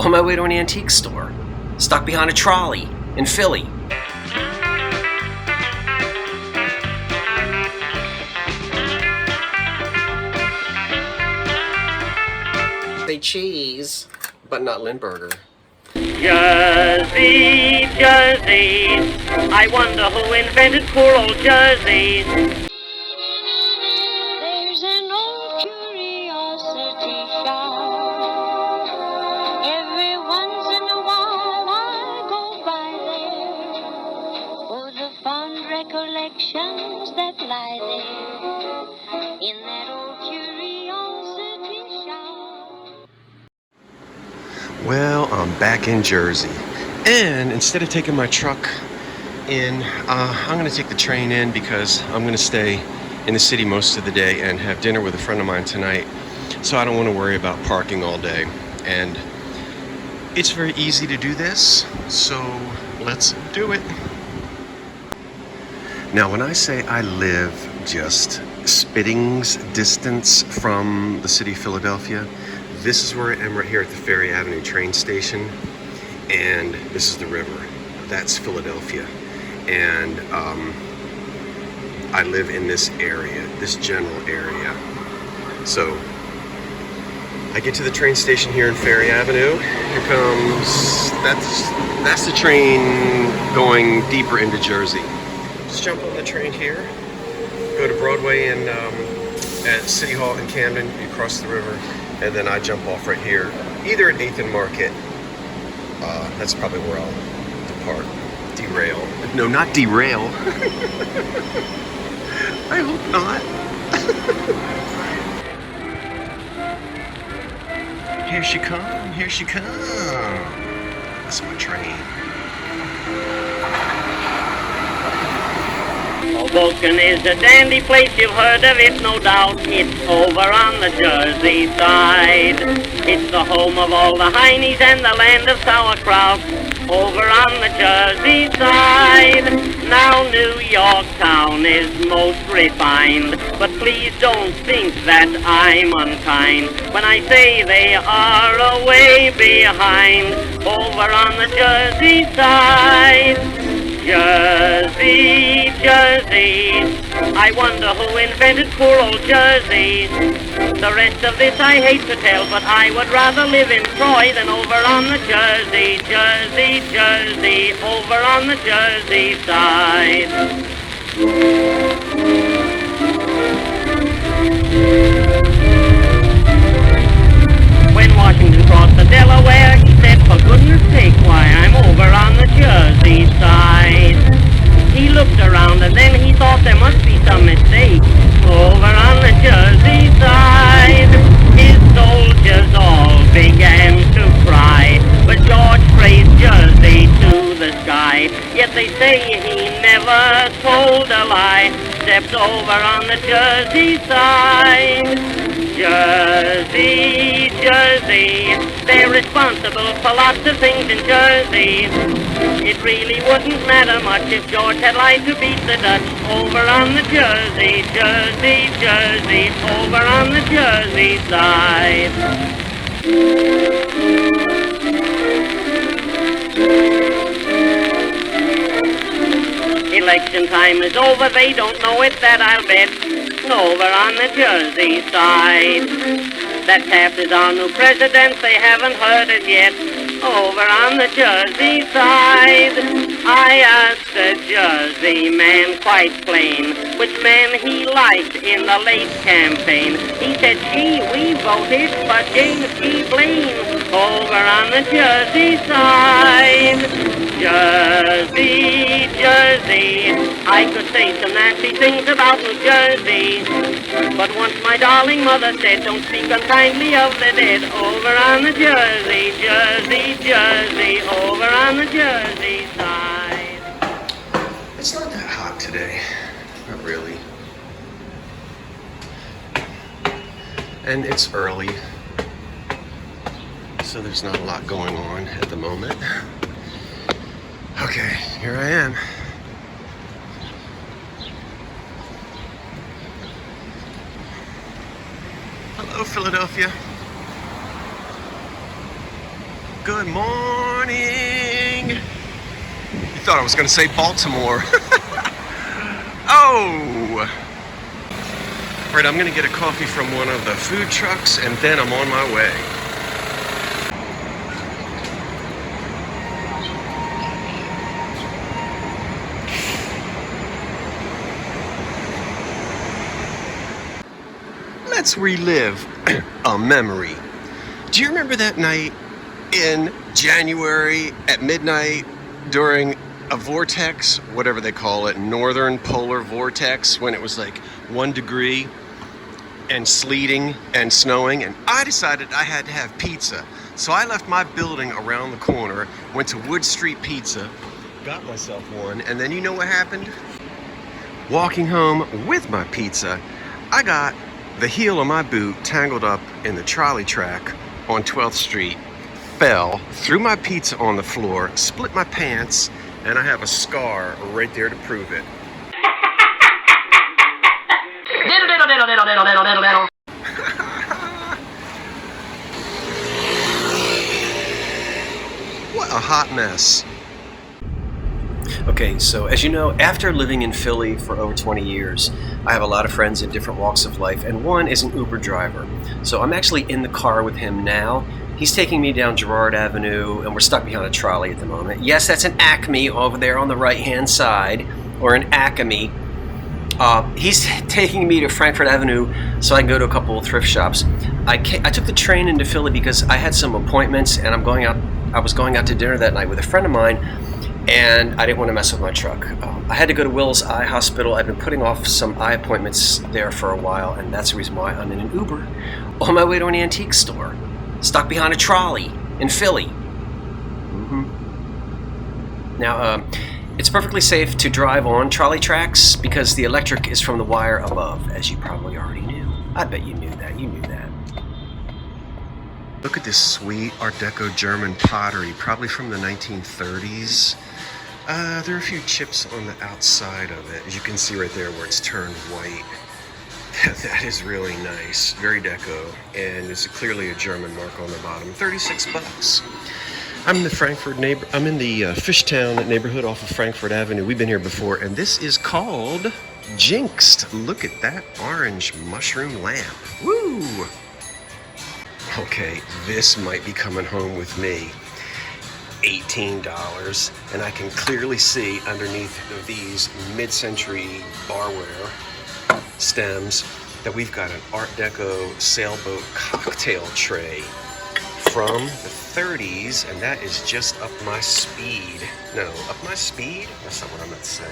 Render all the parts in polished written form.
on my way to an antique store, stuck behind a trolley in Philly. Say cheese, but not Lindbergh. Jersey, Jersey, I wonder who invented poor old Jersey. There's an old curiosity shop. Every once in a while I go by there for the fond recollections that lie there in that old curiosity shop. Well, I'm back in Jersey, and instead of taking my truck in, I'm going to take the train in because I'm going to stay in the city most of the day and have dinner with a friend of mine tonight, so I don't want to worry about parking all day. And it's very easy to do this, so let's do it. Now, when I say I live just spitting's distance from the city of Philadelphia, this is where I am, right here at the Ferry Avenue train station, and this is the river. That's Philadelphia, and I live in this area, this general area. So I get to the train station here in Ferry Avenue. Here comes, that's the train going deeper into Jersey. Just jump on the train here, go to Broadway and at City Hall in Camden, you cross the river, and then I jump off right here, either at 8th and Market. That's probably where I'll depart. Derail. No, not derail. I hope not. Here she come, here she come. That's my train. Hoboken is a dandy place, you've heard of it, no doubt. It's over on the Jersey side. It's the home of all the heinies and the land of sauerkraut. Over on the Jersey side. Now New York town is most refined, but please don't think that I'm unkind when I say they are a way behind. Over on the Jersey side. Jersey, Jersey, I wonder who invented poor old Jersey. The rest of this I hate to tell, but I would rather live in Troy than over on the Jersey, Jersey, Jersey, over on the Jersey side. When Washington crossed the Delaware, he said, for goodness sake, why, I'm over on the Jersey side. He looked around and then he thought there must be some mistake. Over on the Jersey side, his soldiers all began to cry, but George praised Jersey to the sky. Yet they say he never told a lie, except over on the Jersey side. Jersey, Jersey, they're responsible for lots of things in Jersey. It really wouldn't matter much if George had lied to beat the Dutch. Over on the Jersey, Jersey, Jersey, over on the Jersey side. Election time is over, they don't know it, that I'll bet. Over on the Jersey side. That Taft is our new president, they haven't heard it yet. Over on the Jersey side. I asked a Jersey man quite plain which man he liked in the late campaign. He said, gee, we voted for James G. Blaine. Over on the Jersey side. Jersey, Jersey, I could say some nasty things about New Jersey, but once my darling mother said, don't speak unkindly of the dead. Over on the Jersey, Jersey, Jersey, over on the Jersey side. It's not that hot today, not really. And it's early, so there's not a lot going on at the moment. Okay, here I am. Hello, Philadelphia. Good morning. You thought I was going to say Baltimore. Oh. All right, I'm going to get a coffee from one of the food trucks, and then I'm on my way. Let's relive a memory. Do you remember that night in January at midnight during a vortex, whatever they call it, northern polar vortex, when it was like 1 degree and sleeting and snowing, and I decided I had to have pizza. So I left my building around the corner, went to Wood Street Pizza, got myself one, and then you know what happened? Walking home with my pizza, I got the heel of my boot tangled up in the trolley track on 12th Street, fell, threw my pizza on the floor, split my pants, and I have a scar right there to prove it. What a hot mess. Okay, so as you know, after living in Philly for over 20 years, I have a lot of friends in different walks of life, and one is an Uber driver. So I'm actually in the car with him now. He's taking me down Girard Avenue, and we're stuck behind a trolley at the moment. Yes, that's an Acme over there on the right-hand side, or an Acme. He's taking me to Frankfurt Avenue so I can go to a couple of thrift shops. I took the train into Philly because I had some appointments, and I was going out to dinner that night with a friend of mine, and I didn't want to mess with my truck. I had to go to Will's Eye Hospital. I've been putting off some eye appointments there for a while, and that's the reason why I'm in an Uber on my way to an antique store, stuck behind a trolley in Philly. Now, it's perfectly safe to drive on trolley tracks because the electric is from the wire above, as you probably already knew. I bet you knew that. You knew that. Look at this sweet Art Deco German pottery, probably from the 1930s. There are a few chips on the outside of it, as you can see right there where it's turned white. That is really nice, very deco, and it's clearly a German mark on the bottom. 36 bucks. I'm in the Fishtown neighborhood off of Frankfurt Avenue. We've been here before, and this is called Jinxed. Look at that orange mushroom lamp. Woo! Okay, this might be coming home with me. $18, and I can clearly see underneath these mid-century barware stems that we've got an Art Deco sailboat cocktail tray from the 30s, and that is just up my speed. No, up my speed? That's not what I meant to say.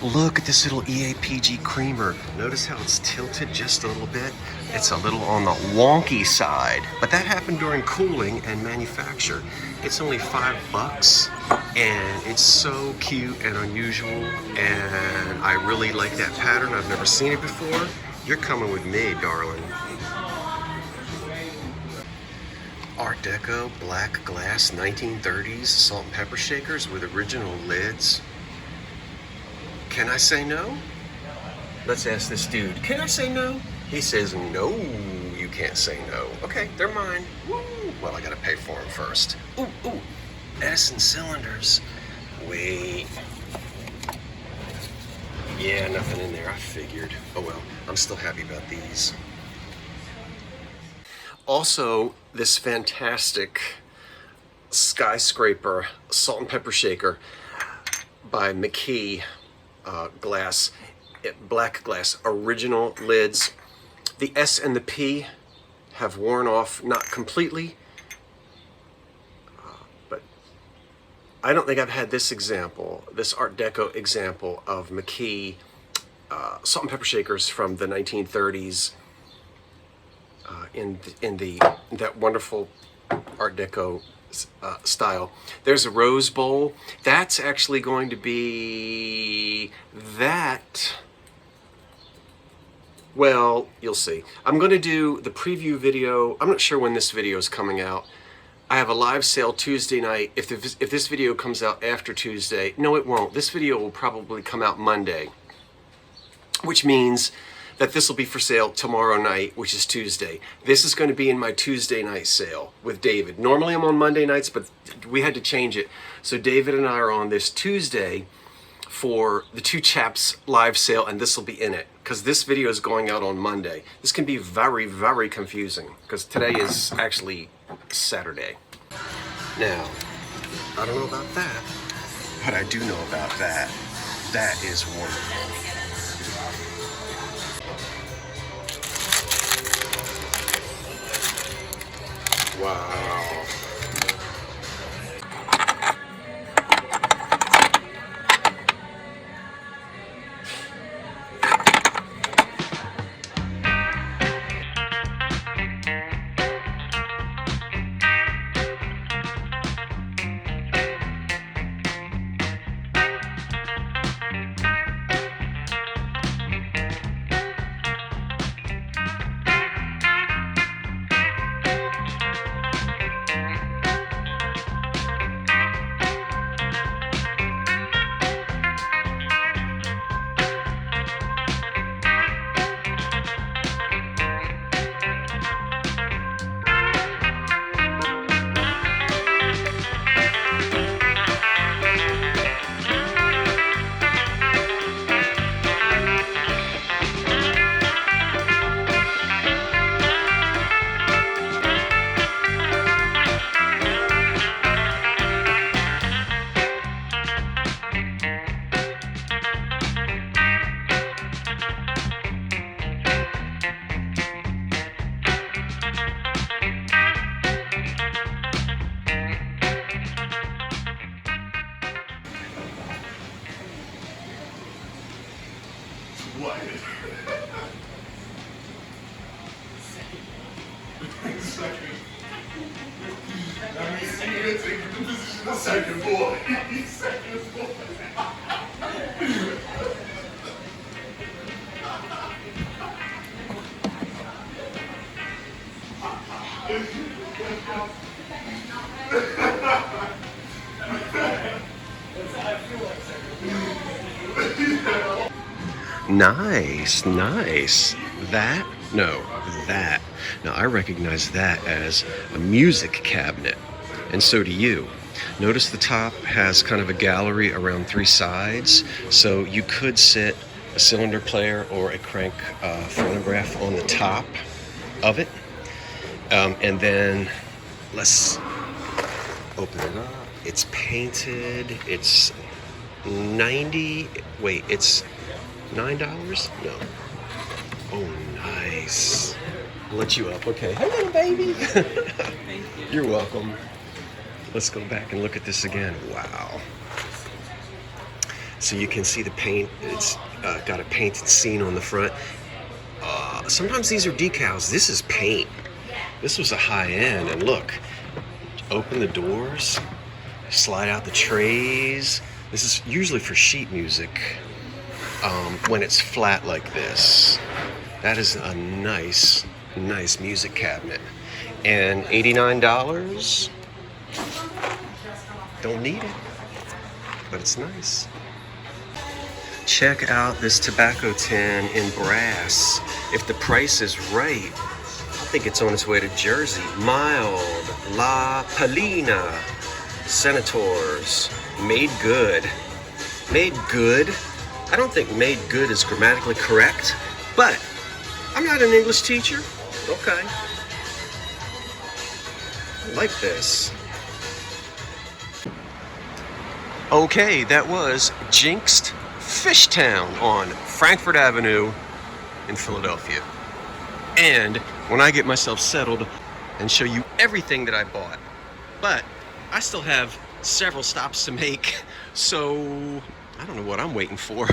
Look at this little EAPG creamer. Notice how it's tilted just a little bit? It's a little on the wonky side, but that happened during cooling and manufacture. It's only $5, and it's so cute and unusual, and I really like that pattern. I've never seen it before. You're coming with me, darling. Art Deco, black glass, 1930s, salt and pepper shakers with original lids. Can I say no? Let's ask this dude. Can I say no? He says, no, you can't say no. Okay, they're mine. Woo! Well, I gotta pay for them first. Ooh, Edison cylinders. Wait. Yeah, nothing in there, I figured. Oh well, I'm still happy about these. Also, this fantastic skyscraper salt and pepper shaker by McKee glass, black glass, original lids. The S and the P have worn off, not completely, but I don't think I've had this example, this Art Deco example of McKee salt and pepper shakers from the 1930s in that wonderful Art Deco style. There's a rose bowl. That's actually going to be that. Well, you'll see. I'm going to do the preview video. I'm not sure when this video is coming out. I have a live sale Tuesday night. If this video comes out after Tuesday, no, it won't. This video will probably come out Monday, which means that this will be for sale tomorrow night, which is Tuesday. This is going to be in my Tuesday night sale with David. Normally I'm on Monday nights, but we had to change it. So David and I are on this Tuesday for the Two Chaps live sale, and this will be in it because this video is going out on Monday. This can be very, very confusing because today is actually Saturday. Now, I don't know about that, but I do know about that. That is wonderful. Wow. What? That means you're going to take the position of second boy. Second boy. Nice, nice. That? No, that. Now I recognize that as a music cabinet, and so do you. Notice the top has kind of a gallery around three sides, so you could sit a cylinder player or a crank phonograph on the top of it. And then let's open it up. It's painted. It's it's $9? No. Oh, nice. I'll let you up. Okay. Hey, little baby. You're welcome. Let's go back and look at this again. Wow. So you can see the paint. It's got a painted scene on the front. Sometimes these are decals. This is paint. This was a high end. And look, open the doors, slide out the trays. This is usually for sheet music when it's flat like this. That is a nice music cabinet. And $89, don't need it, but it's nice. Check out this tobacco tin in brass. If the price is right, I think it's on its way to Jersey. Mild La Palina Senators. Made good. Made good. I don't think made good is grammatically correct, but I'm not an English teacher. Okay. I like this. Okay, that was Jinxed Fishtown on Frankfurt Avenue in Philadelphia. And when I get myself settled and show you everything that I bought, but I still have several stops to make, so I don't know what I'm waiting for.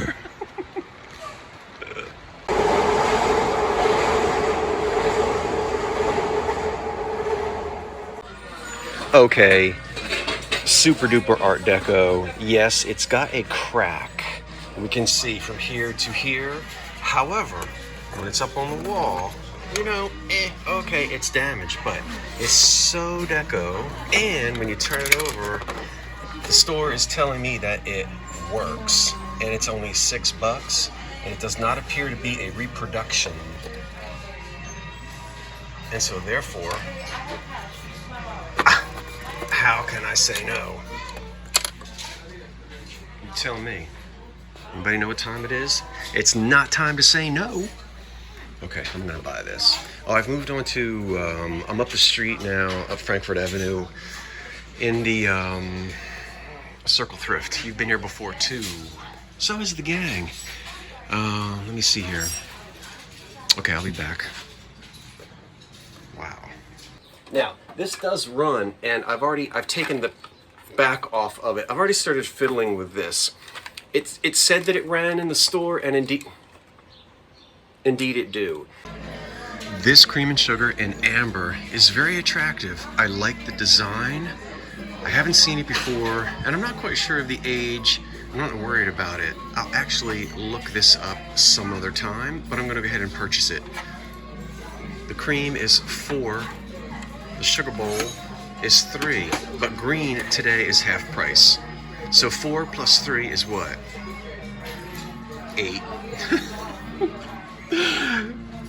Okay, super duper Art Deco. Yes, it's got a crack. We can see from here to here. However, when it's up on the wall, you know, okay, it's damaged, but it's so deco. And when you turn it over, the store is telling me that it works, and it's only $6. and it does not appear to be a reproduction. And so therefore, how can I say no? You tell me. Anybody know what time it is? It's not time to say no. Okay, I'm gonna buy this. Oh, I've moved on to, I'm up the street now, up Frankfurt Avenue, in the Circle Thrift. You've been here before too. So is the gang. Let me see here. Okay, I'll be back. Wow. Now, this does run, and I've taken the back off of it. I've already started fiddling with this. It said that it ran in the store, and indeed it do. This cream and sugar in amber is very attractive. I like the design. I haven't seen it before, and I'm not quite sure of the age. I'm not worried about it. I'll actually look this up some other time, but I'm gonna go ahead and purchase it. The cream is 4, the sugar bowl is 3, but green today is half price. So 4 plus 3 is what? 8.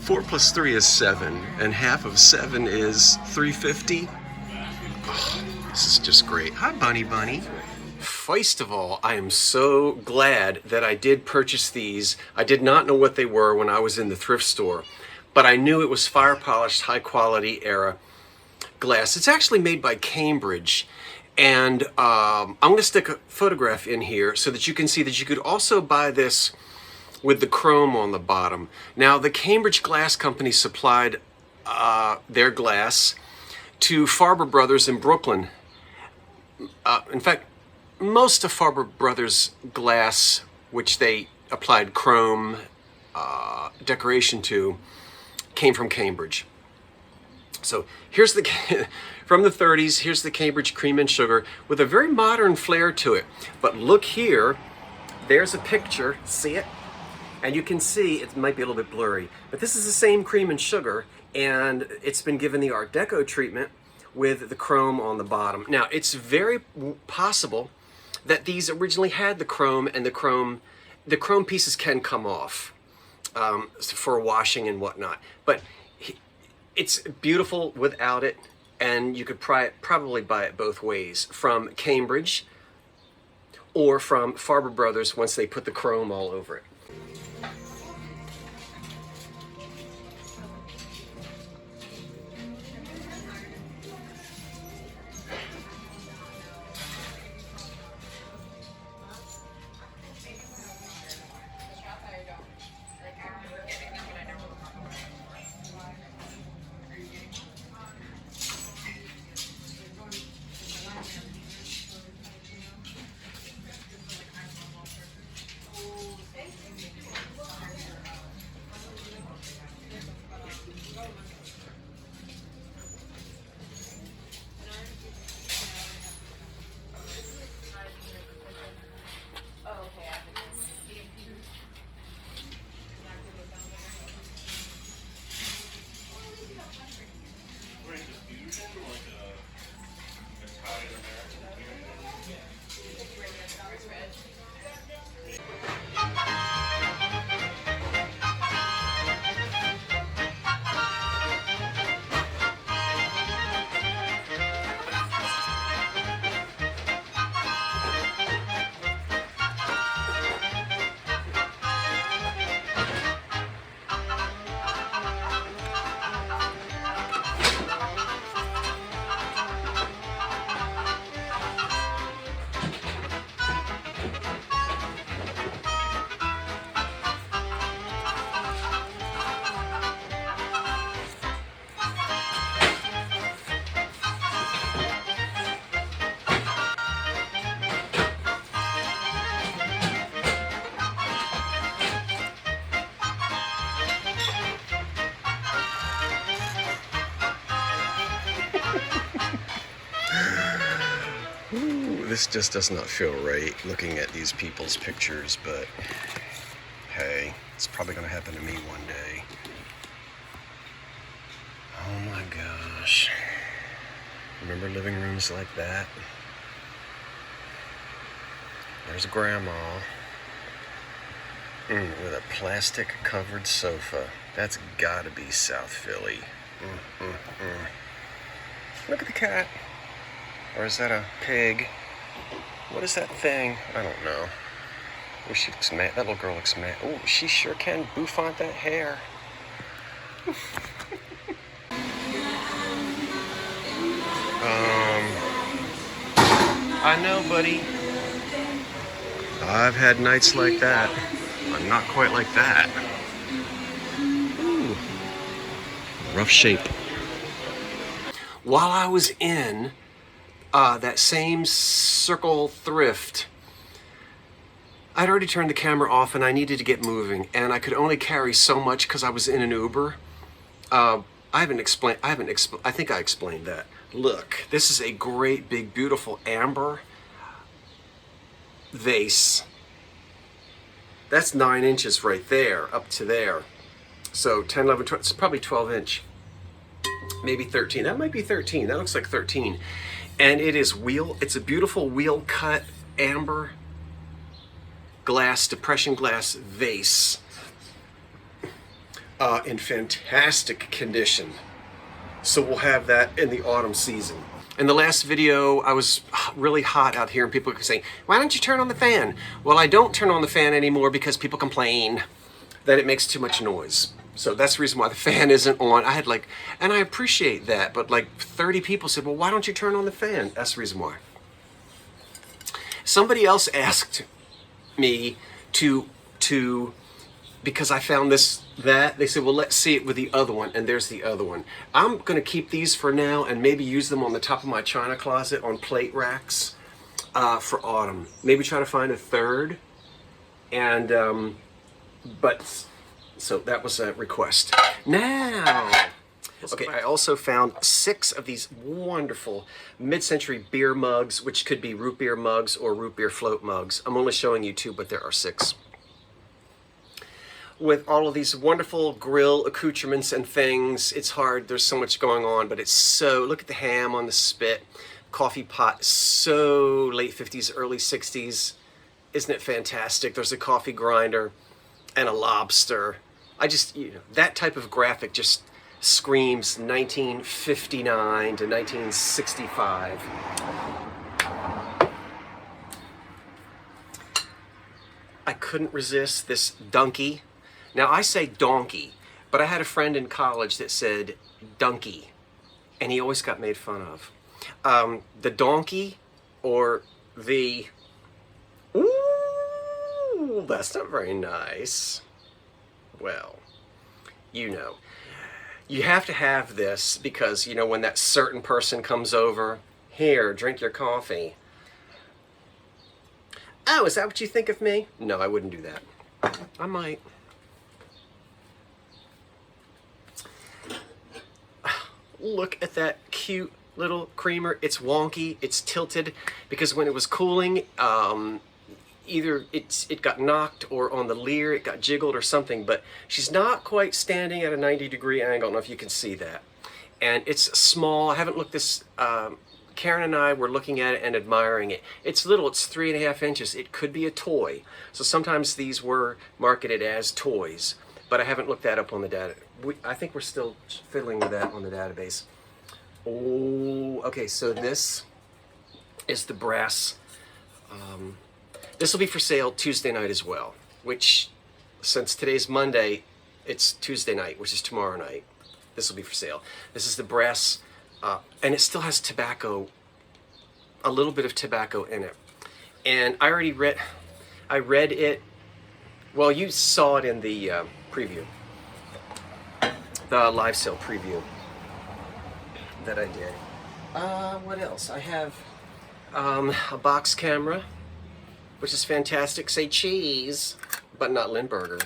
4 plus 3 is 7, and half of 7 is 350. Oh, this is just great. Hi, Bunny Bunny. First of all, I am so glad that I did purchase these. I did not know what they were when I was in the thrift store, but I knew it was fire polished, high quality era glass. It's actually made by Cambridge, and I'm going to stick a photograph in here so that you can see that you could also buy this with the chrome on the bottom. Now, the Cambridge Glass Company supplied their glass to Farber Brothers in Brooklyn. In fact, most of Farber Brothers glass, which they applied chrome decoration to, came from Cambridge. So here's the, from the 30s, here's the Cambridge cream and sugar with a very modern flair to it. But look here, there's a picture, see it? And you can see, it might be a little bit blurry, but this is the same cream and sugar, and it's been given the Art Deco treatment with the chrome on the bottom. Now, it's very possible that these originally had the chrome, and the chrome pieces can come off for washing and whatnot. But it's beautiful without it, and you could probably buy it both ways, from Cambridge or from Farber Brothers once they put the chrome all over it. This just does not feel right looking at these people's pictures, but hey, it's probably gonna happen to me one day. Oh my gosh. Remember living rooms like that? There's Grandma. With a plastic covered sofa. That's gotta be South Philly. Look at the cat. Or is that a pig? What is that thing? I don't know. Oh, she looks mad. That little girl looks mad. Oh, she sure can bouffant that hair. I know, buddy. I've had nights like that. I'm not quite like that. Ooh. Rough shape. While I was in that same circle thrift, I'd already turned the camera off and I needed to get moving, and I could only carry so much because I was in an Uber. I think I explained that. Look, this is a great big beautiful amber vase. That's 9 inches right there, up to there. So 10, 11, 12, it's probably 12 inch. Maybe 13, that might be 13, that looks like 13. And it is it's a beautiful wheel cut amber glass, depression glass vase in fantastic condition. So we'll have that in the autumn season. In the last video, I was really hot out here and people were saying, why don't you turn on the fan? Well, I don't turn on the fan anymore because people complain that it makes too much noise. So that's the reason why the fan isn't on. I had and I appreciate that, but 30 people said, well, why don't you turn on the fan? That's the reason why. Somebody else asked me to because I found that they said, well, let's see it with the other one, and there's the other one. I'm gonna keep these for now and maybe use them on the top of my china closet on plate racks for autumn. Maybe try to find a third, and so that was a request. Now, okay, I also found 6 of these wonderful mid-century beer mugs, which could be root beer mugs or root beer float mugs. I'm only showing you 2, but there are 6. With all of these wonderful grill accoutrements and things. It's hard, there's so much going on, but it's so, look at the ham on the spit, coffee pot, so late 50s, early 60s. Isn't it fantastic? There's a coffee grinder and a lobster. That type of graphic just screams 1959 to 1965. I couldn't resist this donkey. Now I say donkey, but I had a friend in college that said donkey, and he always got made fun of. The donkey or the, ooh, that's not very nice. Well, you have to have this because, when that certain person comes over, here, drink your coffee. Oh, is that what you think of me? No, I wouldn't do that. I might. Look at that cute little creamer. It's wonky, it's tilted, because when it was cooling, either it got knocked or on the leer it got jiggled or something, but she's not quite standing at a 90-degree angle. I don't know if you can see that. And it's small. I haven't looked this, Karen and I were looking at it and admiring it. It's little, it's 3.5 inches. It could be a toy. So sometimes these were marketed as toys, but I haven't looked that up on the data. I think we're still fiddling with that on the database. Oh, okay, so this is the brass. This will be for sale Tuesday night as well, which, since today's Monday, it's Tuesday night, which is tomorrow night. This will be for sale. This is the brass, and it still has tobacco, a little bit of tobacco in it. And I read it, well, you saw it in the preview, the live sale preview that I did. What else? I have a box camera, which is fantastic. Say cheese, but not Lindbergher.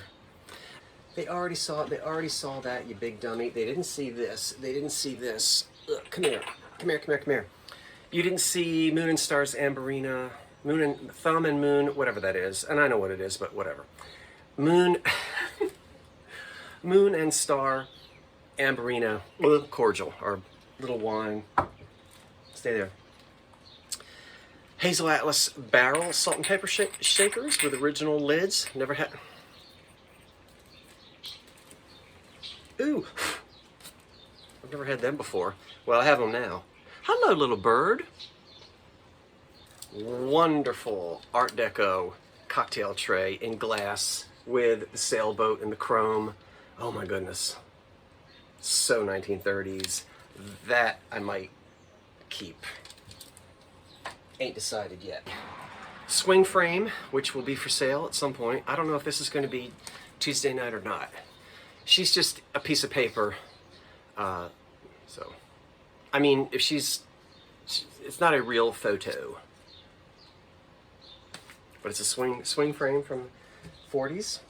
They already saw it. They already saw that, you big dummy. They didn't see this. They didn't see this. Ugh, come here. Come here, come here, come here. You didn't see Moon and Stars Amberina, Moon and Thumb and Moon, whatever that is. And I know what it is, but whatever. Moon, Moon and Star Amberina cordial, or little wine. Stay there. Hazel Atlas barrel salt and pepper shakers with original lids. Never had. Ooh, I've never had them before. Well, I have them now. Hello, little bird. Wonderful Art Deco cocktail tray in glass with the sailboat and the chrome. Oh my goodness. So 1930s. That I might keep. Ain't decided yet. Swing frame, which will be for sale at some point. I don't know if this is going to be Tuesday night or not. She's just a piece of paper. So, I mean, if it's not a real photo, but it's a swing frame from 40s.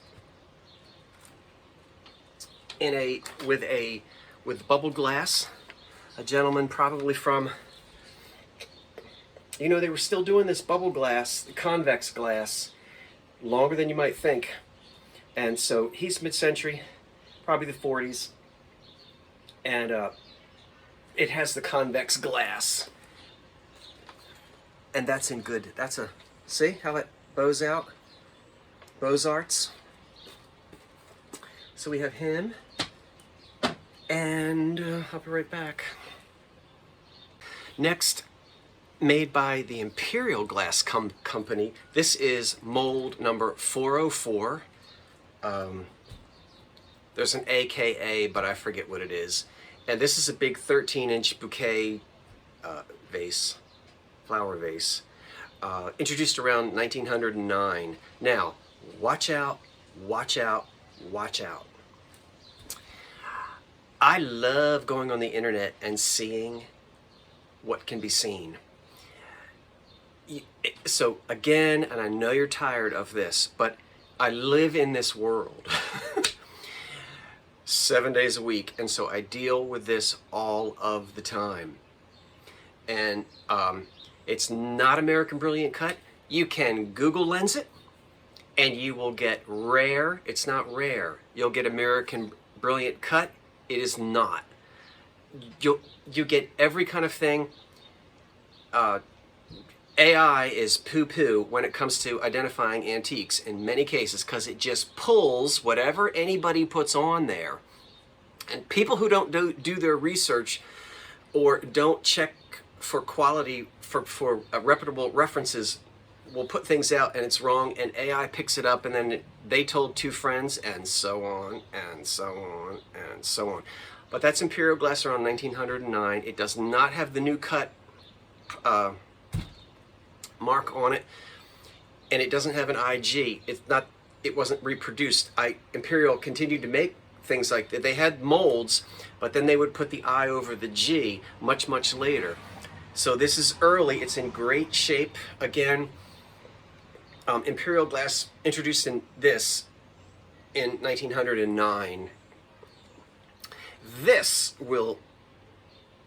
With bubble glass. A gentleman probably from, you know, they were still doing this bubble glass, convex glass, longer than you might think. And so he's mid-century, probably the 40s. And it has the convex glass. And that's in good, see how it bows out? Beaux-Arts. So we have him. And I'll be right back. Next, made by the Imperial Glass Company. This is mold number 404. There's an AKA, but I forget what it is. And this is a big 13-inch bouquet vase, flower vase, introduced around 1909. Now, watch out, watch out, watch out. I love going on the internet and seeing what can be seen. So again, and I know you're tired of this, but I live in this world 7 days a week, and so I deal with this all of the time. And it's not American Brilliant Cut. You can Google Lens it, and you will get rare. It's not rare. You'll get American Brilliant Cut. It is not. You get every kind of thing. AI is poo-poo when it comes to identifying antiques in many cases, because it just pulls whatever anybody puts on there. And people who don't do their research or don't check for quality, for reputable references, will put things out and it's wrong, and AI picks it up, and then they told two friends, and so on, and so on, and so on. But that's Imperial Glass around 1909. It does not have the new cut mark on it, and it doesn't have an IG. It wasn't reproduced. Imperial continued to make things like that. They had molds, but then they would put the I over the G much, much later. So this is early. It's in great shape. Again, Imperial Glass introduced this in 1909. This will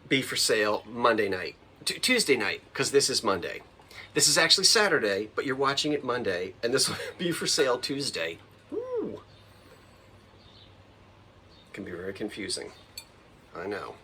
be for sale Monday night, Tuesday night, because this is Monday. This is actually Saturday, but you're watching it Monday, and this will be for sale Tuesday. Ooh. Can be very confusing. I know.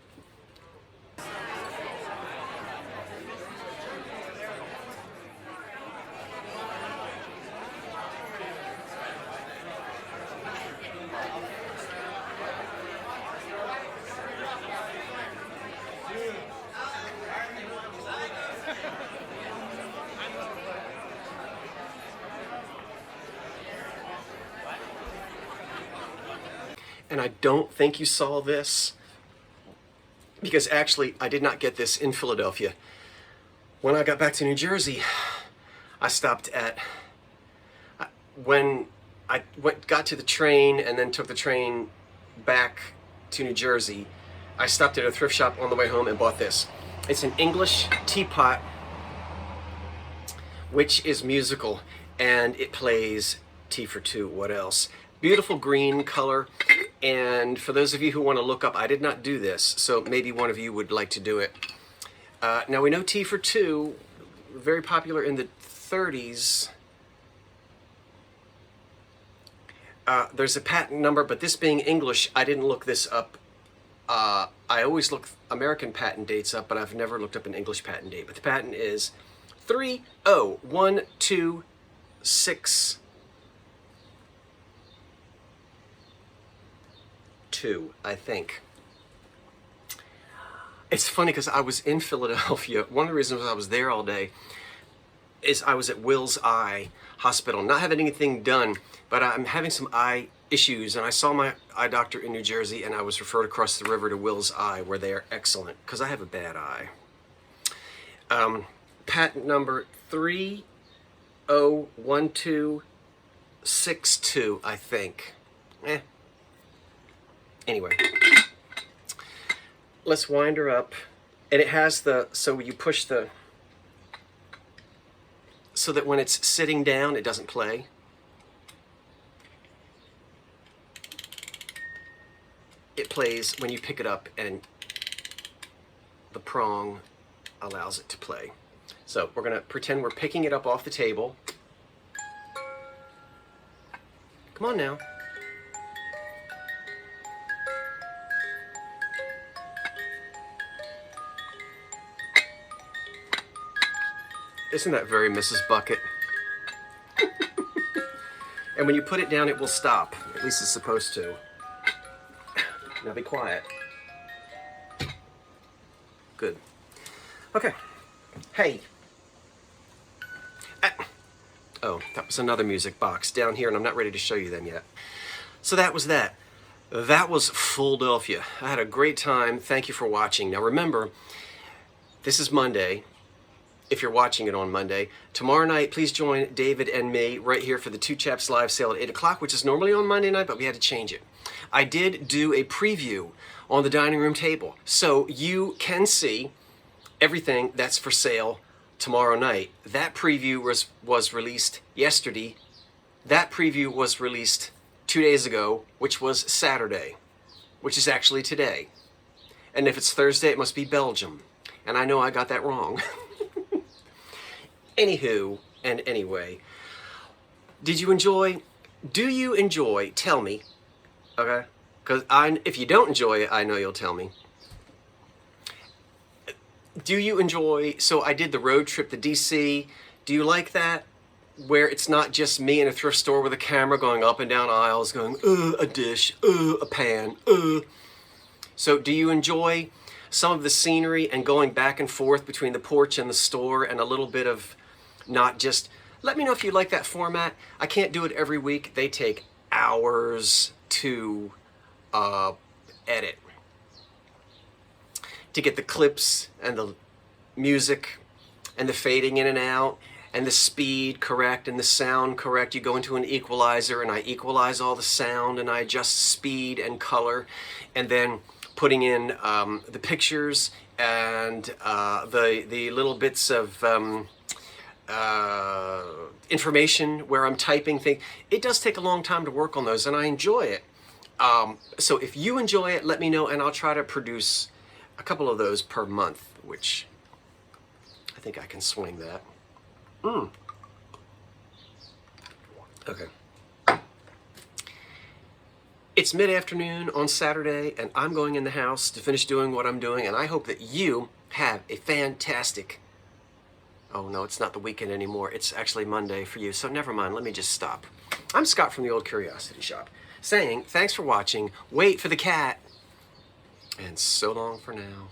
And I don't think you saw this, because actually I did not get this in Philadelphia. When I got back to New Jersey, I stopped at, when I got to the train and then took the train back to New Jersey, I stopped at a thrift shop on the way home and bought this. It's an English teapot, which is musical, and it plays Tea for Two. What else? Beautiful green color. And for those of you who want to look up, I did not do this, so maybe one of you would like to do it. Now we know Tea for Two, very popular in the 30s. There's a patent number, but this being English, I didn't look this up. I always look American patent dates up, but I've never looked up an English patent date. But the patent is 30126. 2, I think. It's funny because I was in Philadelphia. One of the reasons I was there all day is I was at Will's Eye Hospital, not having anything done, but I'm having some eye issues, and I saw my eye doctor in New Jersey, and I was referred across the river to Will's Eye, where they are excellent, because I have a bad eye. Patent number 301262, I think. Anyway, let's wind her up. And it has the, so you push the, so that when it's sitting down, it doesn't play. It plays when you pick it up, and the prong allows it to play. So we're gonna pretend we're picking it up off the table. Come on now. Isn't that very Mrs. Bucket? And when you put it down, it will stop. At least it's supposed to. Now be quiet. Good. Okay. Hey. Oh, that was another music box down here, and I'm not ready to show you them yet. So that was that. That was Philadelphia. I had a great time. Thank you for watching. Now remember, this is Monday. If you're watching it on Monday. Tomorrow night, please join David and me right here for the Two Chaps live sale at 8 o'clock, which is normally on Monday night, but we had to change it. I did do a preview on the dining room table, so you can see everything that's for sale tomorrow night. That preview was released yesterday. That preview was released 2 days ago, which was Saturday, which is actually today. And if it's Thursday, it must be Belgium. And I know I got that wrong. Anywho, and anyway, did you enjoy? Do you enjoy? Tell me, okay? Because if you don't enjoy it, I know you'll tell me. Do you enjoy? So I did the road trip to DC. Do you like that? Where it's not just me in a thrift store with a camera going up and down aisles, going a dish, a pan, So do you enjoy some of the scenery and going back and forth between the porch and the store, and a little bit of not just, let me know if you like that format. I can't do it every week. They take hours to edit, to get the clips and the music and the fading in and out and the speed correct and the sound correct. You go into an equalizer, and I equalize all the sound, and I adjust speed and color, and then putting in the pictures and the little bits of information where I'm typing things. It does take a long time to work on those, and I enjoy it. So if you enjoy it, let me know, and I'll try to produce a couple of those per month, which I think I can swing that. Okay. It's mid-afternoon on Saturday, and I'm going in the house to finish doing what I'm doing, and I hope that you have a fantastic... Oh no, it's not the weekend anymore. It's actually Monday for you, so never mind. Let me just stop. I'm Scott from the Old Curiosity Shop, saying thanks for watching, wait for the cat, and so long for now.